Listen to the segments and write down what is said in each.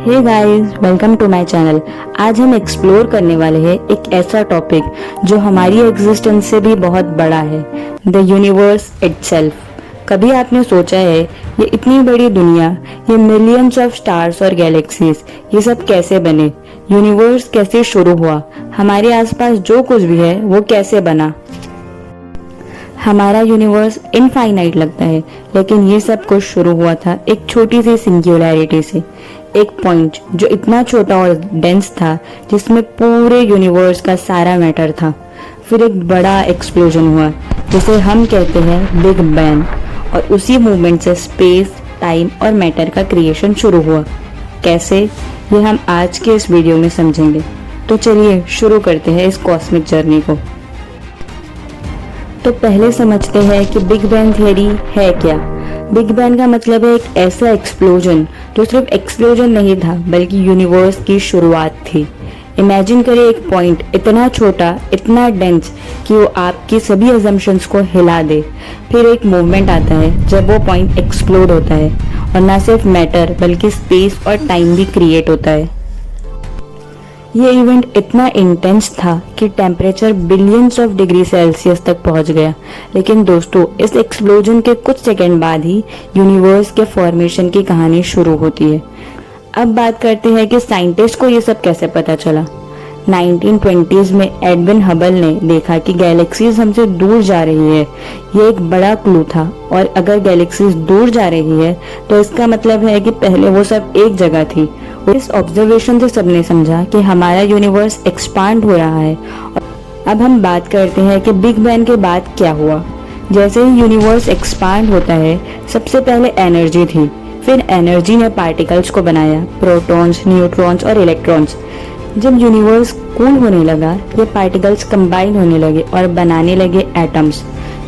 Hey guys, welcome to my channel. आज हम explore करने वाले हैं एक ऐसा टॉपिक जो हमारी एग्जिस्टेंस से भी बहुत बड़ा है, द यूनिवर्स इटसेल्फ। कभी आपने सोचा है ये इतनी बड़ी दुनिया, ये मिलियंस ऑफ स्टार्स और गैलेक्सीज, ये सब कैसे बने? यूनिवर्स कैसे शुरू हुआ? हमारे आसपास जो कुछ भी है वो कैसे बना? हमारा यूनिवर्स इनफाइनाइट लगता है, लेकिन ये सब कुछ शुरू हुआ था एक छोटी सी सिंगुलैरिटी से, एक पॉइंट जो इतना छोटा और डेंस था जिसमें पूरे यूनिवर्स का सारा मैटर था। फिर एक बड़ा एक्सप्लोजन हुआ जिसे हम कहते हैं बिग बैंग, और उसी मूवमेंट से स्पेस, टाइम और मैटर का क्रिएशन शुरू हुआ। कैसे, ये हम आज के इस वीडियो में समझेंगे। तो चलिए शुरू करते हैं इस कॉस्मिक जर्नी को। तो पहले समझते हैं कि बिग बैंग थियरी है क्या। बिग बैंग का मतलब है एक ऐसा एक्सप्लोजन जो सिर्फ एक्सप्लोजन नहीं था बल्कि यूनिवर्स की शुरुआत थी। इमेजिन करें एक पॉइंट इतना छोटा, इतना डेंस कि वो आपकी सभी अजम्पशंस को हिला दे। फिर एक मूवमेंट आता है जब वो पॉइंट एक्सप्लोड होता है, और ना सिर्फ मैटर बल्कि स्पेस और टाइम भी क्रिएट होता है। ये इवेंट इतना इंटेंस था कि temperature billions of degree Celsius तक पहुंच गया। लेकिन दोस्तों, इस एक्सप्लोजन के कुछ सेकंड बाद ही यूनिवर्स के फॉर्मेशन की कहानी शुरू होती है। अब बात करते हैं कि साइंटिस्ट को ये सब कैसे पता चला। 1920s में एडविन हबल ने देखा कि गैलेक्सीज हमसे दूर जा रही है। ये एक बड़ा क्लू था, और अगर गैलेक्सीज दूर जा रही है तो इसका मतलब है कि पहले वो सब एक जगह थी। इस ऑब्जर्वेशन से सबने समझा कि हमारा यूनिवर्स एक्सपांड हो रहा है। अब हम बात करते हैं कि बिग बैंग के बाद क्या हुआ। जैसे ही यूनिवर्स एक्सपांड होता है, सबसे पहले एनर्जी थी, फिर एनर्जी ने पार्टिकल्स को बनाया, प्रोटॉन्स, न्यूट्रॉन्स और इलेक्ट्रॉन्स। जब यूनिवर्स कूल होने लगा, ये पार्टिकल्स कंबाइन होने लगे और बनाने लगे एटम्स।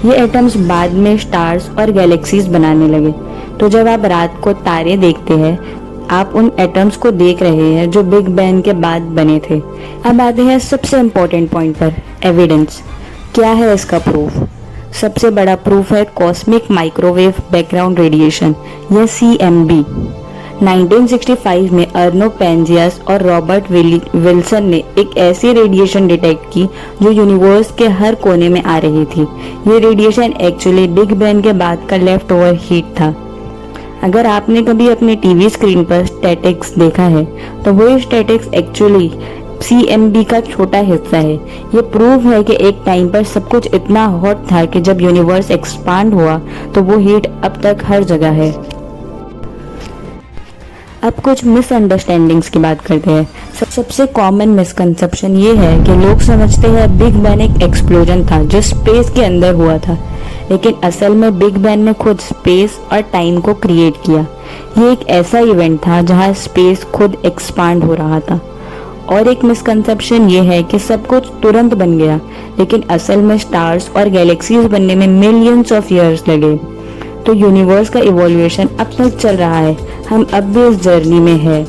ये एटम्स बाद में स्टार्स और गैलेक्सीज बनाने लगे। तो जब आप रात को तारे देखते हैं, आप उन एटम्स को देख रहे हैं जो बिग बैंग के बाद बने थे। अब आते हैं सबसे इम्पोर्टेंट पॉइंट पर, एविडेंस। क्या है इसका प्रूफ? सबसे बड़ा प्रूफ है कॉस्मिक माइक्रोवेव बैकग्राउंड रेडिएशन, या CMB। 1965 में अर्नो पेंजियस और रॉबर्ट विल्सन ने एक ऐसी रेडिएशन डिटेक्ट की जो यूनिवर्स के हर कोने में आ रही थी। ये रेडिएशन एक्चुअली बिग बैंग के बाद का लेफ्ट ओवर हीट था। अगर आपने कभी अपने टीवी स्क्रीन पर स्टैटिक्स देखा है, तो वो स्टैटिक्स एक्चुअली CMB का छोटा हिस्सा है। ये प्रूव है कि एक टाइम पर सब कुछ इतना हॉट था कि जब यूनिवर्स एक्सपांड हुआ तो वो हीट अब तक हर जगह है। अब कुछ मिसअंडरस्टैंडिंग्स की बात करते हैं। सबसे कॉमन मिसकंसेप्शन ये है कि लोग समझते हैं बिग बैंग एक एक्सप्लोजन था जो स्पेस के अंदर हुआ था, लेकिन असल में बिग बैंग ने खुद स्पेस और टाइम को क्रिएट किया। ये एक ऐसा इवेंट था जहां स्पेस खुद एक्सपांड हो रहा था। और एक मिसकंसेप्शन ये है कि सब कुछ तुरंत बन गया, लेकिन असल में स्टार्स और गैलेक्सीज बनने में मिलियंस ऑफ ईयर्स लगे। तो यूनिवर्स का इवोल्यूशन अब तक चल रहा है, हम अब भी इस जर्नी में है।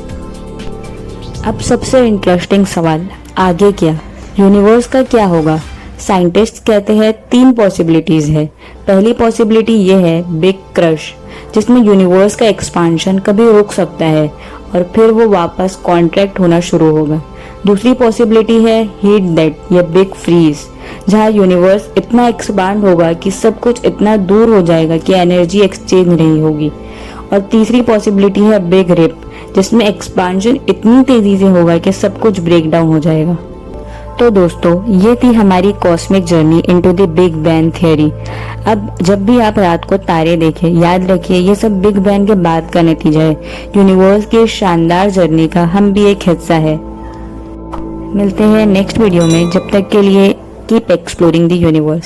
अब सबसे इंटरेस्टिंग सवाल, आगे क्या? यूनिवर्स का क्या होगा? साइंटिस्ट कहते हैं 3 पॉसिबिलिटीज है। पहली पॉसिबिलिटी ये है बिग क्रश, जिसमें यूनिवर्स का एक्सपांशन कभी रुक सकता है और फिर वो वापस कॉन्ट्रैक्ट होना शुरू होगा। दूसरी पॉसिबिलिटी है हीट डेथ या बिग फ्रीज, जहाँ यूनिवर्स इतना एक्सपांड होगा कि सब कुछ इतना दूर हो जाएगा कि एनर्जी एक्सचेंज नहीं होगी। और तीसरी पॉसिबिलिटी है बिग रिप, जिसमें एक्सपांशन इतनी तेजी से होगा कि सब कुछ ब्रेक डाउन हो जाएगा। तो दोस्तों, ये थी हमारी cosmic journey into the big bang theory. अब जब भी आप रात को तारे देखें, याद रखिए ये सब बिग बैंग के बाद का नतीजा है। यूनिवर्स की शानदार जर्नी का हम भी एक हिस्सा है। मिलते हैं नेक्स्ट वीडियो में, जब तक के लिए कीप एक्सप्लोरिंग द यूनिवर्स।